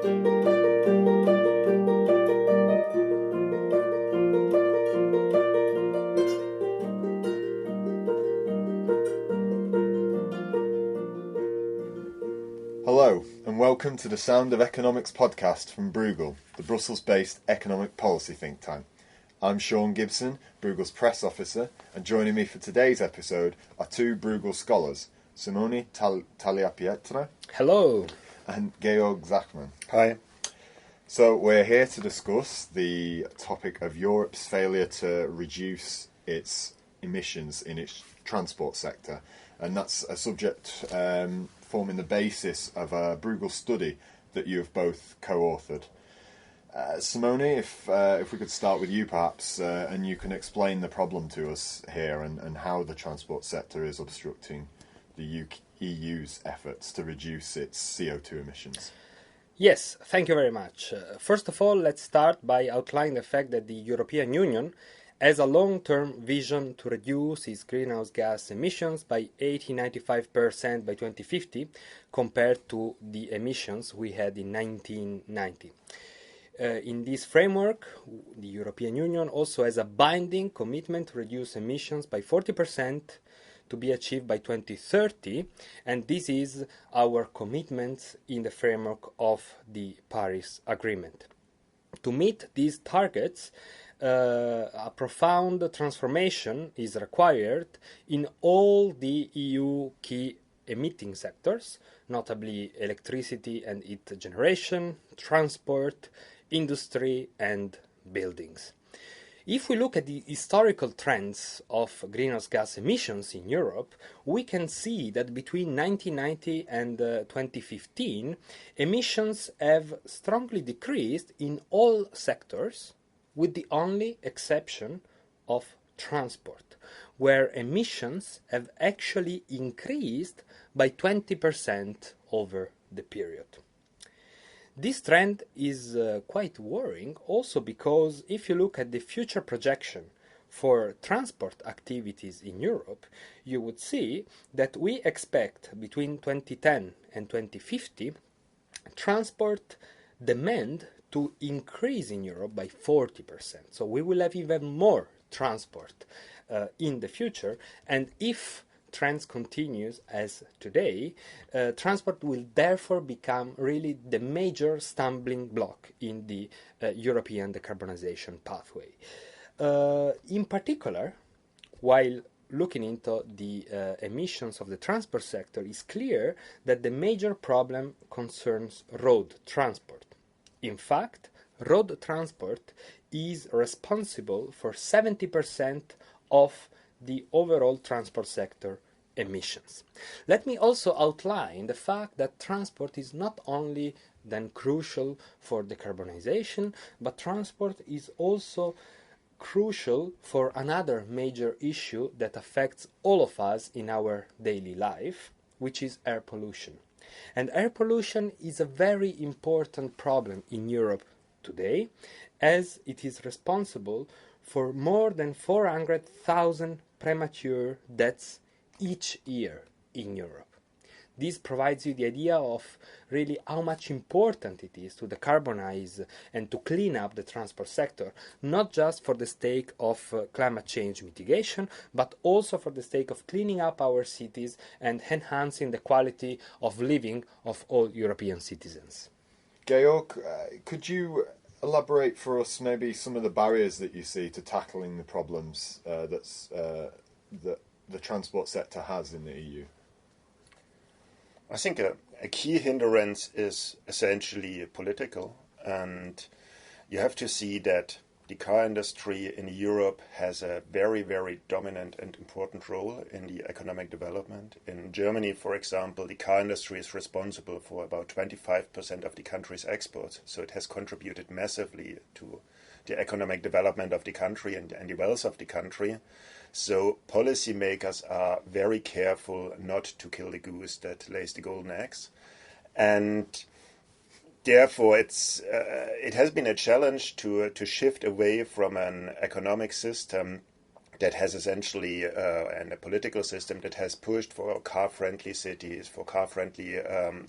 Hello, and welcome to the Sound of Economics podcast from Bruegel, the Brussels-based economic policy think tank. I'm Sean Gibson, Bruegel's press officer, and joining me for today's episode are two Bruegel scholars, Simone Tagliapietra. Hello. And Georg Zachmann. Hi. So we're here to discuss the topic of Europe's failure to reduce its emissions in its transport sector, and that's a subject forming the basis of a Bruegel study that you have both co-authored. Simone, if we could start with you perhaps, and you can explain the problem to us here and how the transport sector is obstructing the EU's efforts to reduce its CO2 emissions. Yes, thank you very much. First of all, let's start by outlining the fact that the European Union has a long-term vision to reduce its greenhouse gas emissions by 80-95% by 2050 compared to the emissions we had in 1990. In this framework, the European Union also has a binding commitment to reduce emissions by 40% to be achieved by 2030, and this is our commitment in the framework of the Paris Agreement. To meet these targets, a profound transformation is required in all the EU key emitting sectors, notably electricity and heat generation, transport, industry and buildings. If we look at the historical trends of greenhouse gas emissions in Europe, we can see that between 1990 and 2015, emissions have strongly decreased in all sectors, with the only exception of transport, where emissions have actually increased by 20% over the period. This trend is quite worrying also because if you look at the future projection for transport activities in Europe, you would see that we expect between 2010 and 2050 transport demand to increase in Europe by 40%. So we will have even more transport in the future, and if trends continues as today, transport will therefore become really the major stumbling block in the European decarbonization pathway. In particular, while looking into the emissions of the transport sector, it's clear that the major problem concerns road transport. In fact, road transport is responsible for 70% of the overall transport sector emissions. Let me also outline the fact that transport is not only then crucial for decarbonization, but transport is also crucial for another major issue that affects all of us in our daily life, which is air pollution. And air pollution is a very important problem in Europe today, as it is responsible for more than 400,000 premature deaths each year in Europe. This provides you the idea of really how much important it is to decarbonize and to clean up the transport sector, not just for the sake of climate change mitigation, but also for the sake of cleaning up our cities and enhancing the quality of living of all European citizens. Georg, could you elaborate for us maybe some of the barriers that you see to tackling the problems that the transport sector has in the EU? I think a key hindrance is essentially political, and you have to see that the car industry in Europe has a very, very dominant and important role in the economic development. In Germany, for example, the car industry is responsible for about 25% of the country's exports, so it has contributed massively to the economic development of the country and the wealth of the country. So policymakers are very careful not to kill the goose that lays the golden eggs. And therefore, it has been a challenge to shift away from an economic system that has essentially, and a political system that has pushed for car-friendly cities, for car-friendly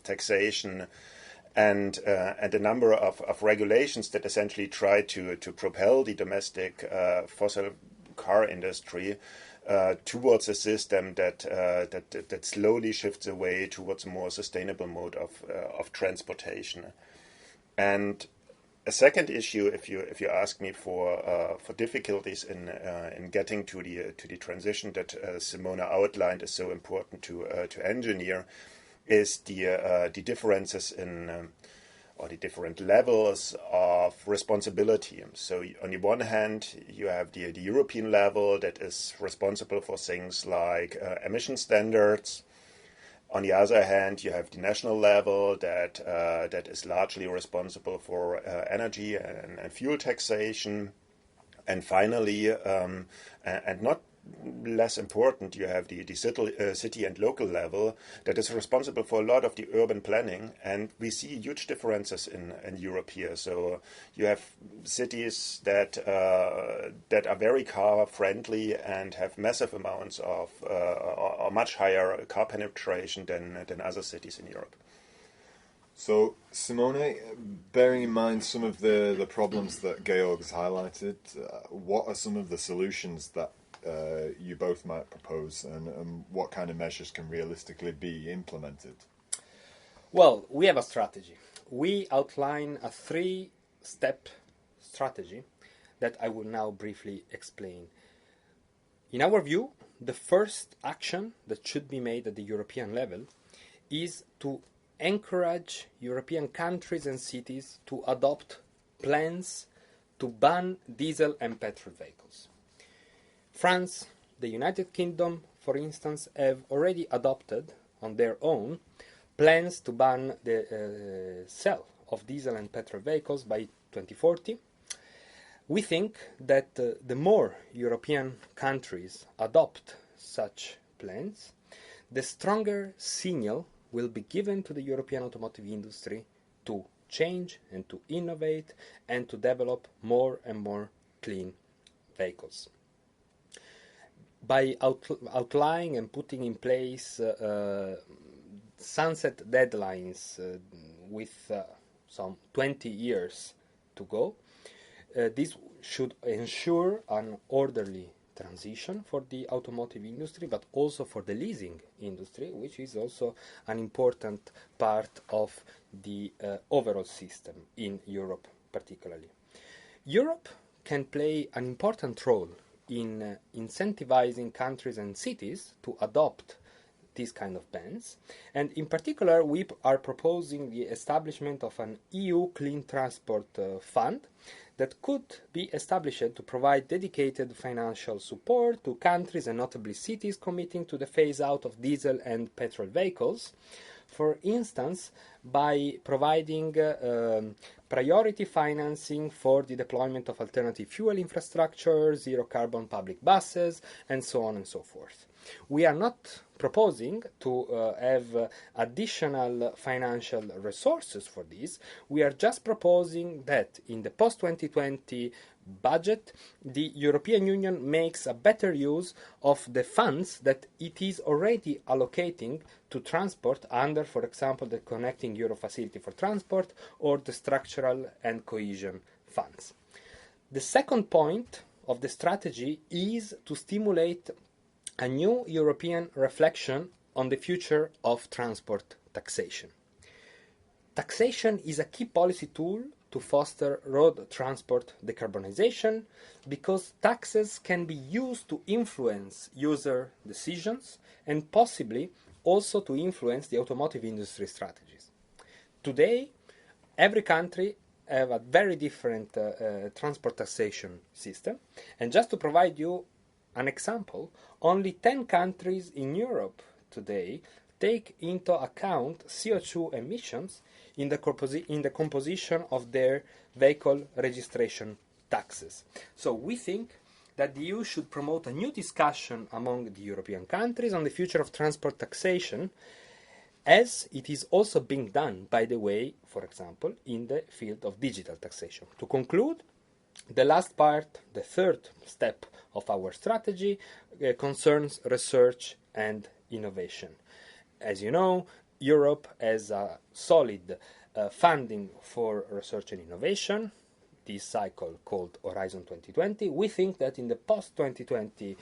taxation, and a number of regulations that essentially try to propel the domestic fossil car industry towards a system that slowly shifts away towards a more sustainable mode of transportation. And a second issue, if you ask me for difficulties in getting to the transition that Simone outlined is so important to engineer, is the differences in or the different levels of responsibility. So on the one hand, you have the European level that is responsible for things like emission standards. On the other hand, you have the national level that is largely responsible for energy and fuel taxation. And finally, and not less important, you have the city and local level that is responsible for a lot of the urban planning, and we see huge differences in Europe here. So you have cities that are very car friendly and have massive amounts of or much higher car penetration than other cities in Europe. So, Simone, bearing in mind some of the problems that Georg has highlighted, what are some of the solutions that you both might propose, and what kind of measures can realistically be implemented? Well, we have a strategy. We outline a 3-step strategy that I will now briefly explain. In our view, the first action that should be made at the European level is to encourage European countries and cities to adopt plans to ban diesel and petrol vehicles. France, the United Kingdom, for instance, have already adopted on their own plans to ban the sale of diesel and petrol vehicles by 2040. We think that the more European countries adopt such plans, the stronger signal will be given to the European automotive industry to change and to innovate and to develop more and more clean vehicles. By outlining and putting in place sunset deadlines with some 20 years to go, this should ensure an orderly transition for the automotive industry, but also for the leasing industry, which is also an important part of the overall system in Europe particularly. Europe can play an important role in incentivizing countries and cities to adopt these kind of bans, and in particular we are proposing the establishment of an EU Clean Transport Fund that could be established to provide dedicated financial support to countries and notably cities committing to the phase out of diesel and petrol vehicles, for instance by providing priority financing for the deployment of alternative fuel infrastructure, zero carbon public buses, and so on and so forth. We are not proposing to have additional financial resources for this. We are just proposing that in the post-2020 budget, the European Union makes a better use of the funds that it is already allocating to transport under, for example, the Connecting Europe Facility for Transport or the structural and cohesion funds. The second point of the strategy is to stimulate a new European reflection on the future of transport taxation. Taxation is a key policy tool to foster road transport decarbonization because taxes can be used to influence user decisions and possibly also to influence the automotive industry strategies. Today, every country have a very different transport taxation system, and just to provide you an example, only 10 countries in Europe today take into account CO2 emissions in the composition of their vehicle registration taxes. So we think that the EU should promote a new discussion among the European countries on the future of transport taxation, as it is also being done, by the way, for example, in the field of digital taxation. To conclude, the last part, the third step of our strategy, concerns research and innovation. As you know, Europe has a solid funding for research and innovation, this cycle called Horizon 2020. We think that in the post-2020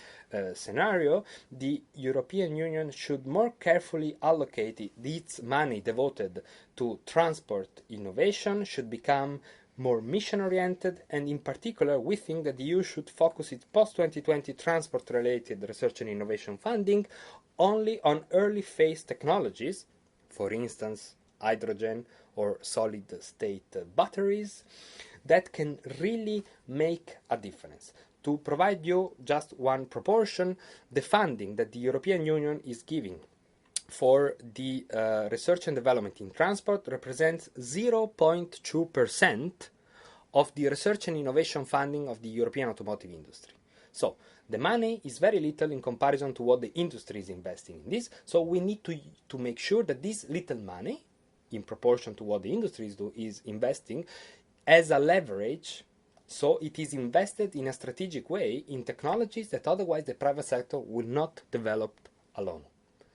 scenario, the European Union should more carefully allocate its money devoted to transport innovation, should become more mission-oriented, and in particular, we think that the EU should focus its post-2020 transport-related research and innovation funding only on early-phase technologies, for instance, hydrogen or solid-state batteries, that can really make a difference. To provide you just one proportion, the funding that the European Union is giving for the research and development in transport represents 0.2% of the research and innovation funding of the European automotive industry. So the money is very little in comparison to what the industry is investing in this. So we need to make sure that this little money, in proportion to what the industry is investing, as a leverage, so it is invested in a strategic way in technologies that otherwise the private sector will not develop alone.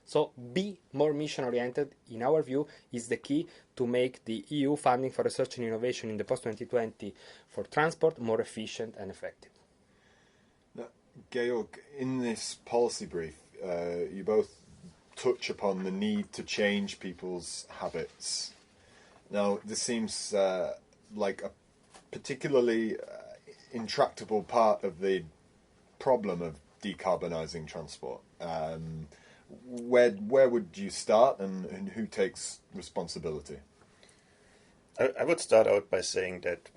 So be more mission-oriented, in our view, is the key to make the EU funding for research and innovation in the post-2020 for transport more efficient and effective. Now, Georg, in this policy brief, you both touch upon the need to change people's habits. Now, this seems like a particularly intractable part of the problem of decarbonising transport. Where would you start, and who takes responsibility? I would start out by saying that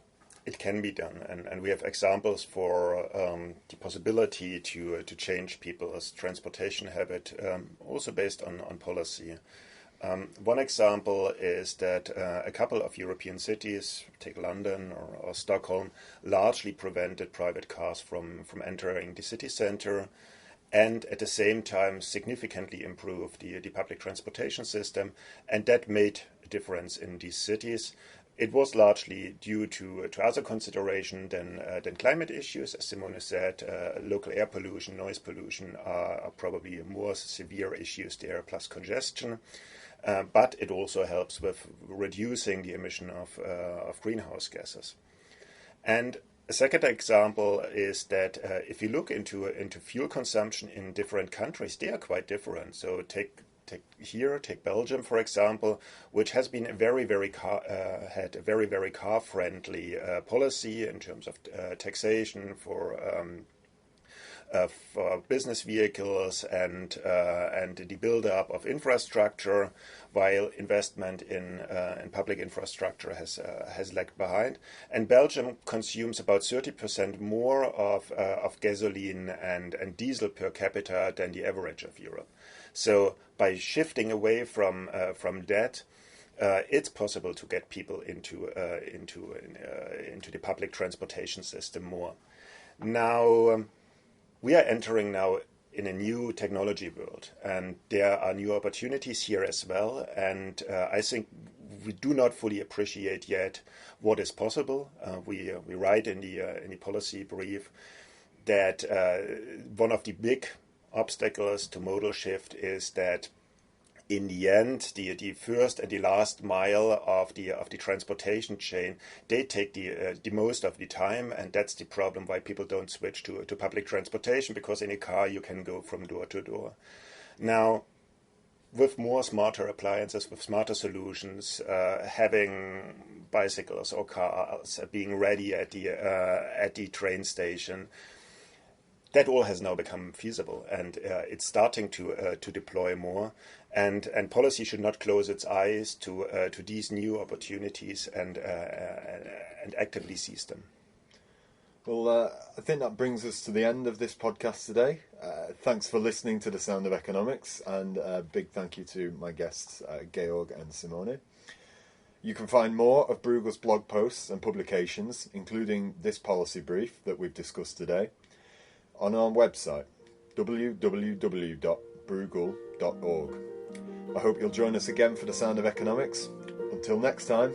it can be done, and we have examples for the possibility to change people's transportation habit, also based on policy. One example is that a couple of European cities, take London or Stockholm, largely prevented private cars from entering the city centre, and at the same time significantly improved the public transportation system, and that made a difference in these cities. It was largely due to other consideration than climate issues. As Simone said, local air pollution, noise pollution are probably more severe issues there, plus congestion. But it also helps with reducing the emission of greenhouse gases. And a second example is that if you look into fuel consumption in different countries, they are quite different. So take Belgium, for example, which has been had a very car friendly policy in terms of taxation for business vehicles and the build-up of infrastructure, while investment in public infrastructure has lagged behind. And Belgium consumes about 30% more of gasoline and diesel per capita than the average of Europe. So by shifting away from that, it's possible to get people into the public transportation system more. Now, we are entering now in a new technology world, and there are new opportunities here as well. And I think we do not fully appreciate yet what is possible. We write in the policy brief that one of the big obstacles to modal shift is that in the end, the first and the last mile of the transportation chain, they take the most of the time, and that's the problem why people don't switch to public transportation, because in a car you can go from door to door. Now, with more smarter appliances, with smarter solutions, having bicycles or cars being ready at the train station, that all has now become feasible, and it's starting to deploy more. And policy should not close its eyes to these new opportunities and actively seize them. Well, I think that brings us to the end of this podcast today. Thanks for listening to The Sound of Economics, and a big thank you to my guests, Georg and Simone. You can find more of Bruegel's blog posts and publications, including this policy brief that we've discussed today, on our website, www.bruegel.org. I hope you'll join us again for The Sound of Economics. Until next time.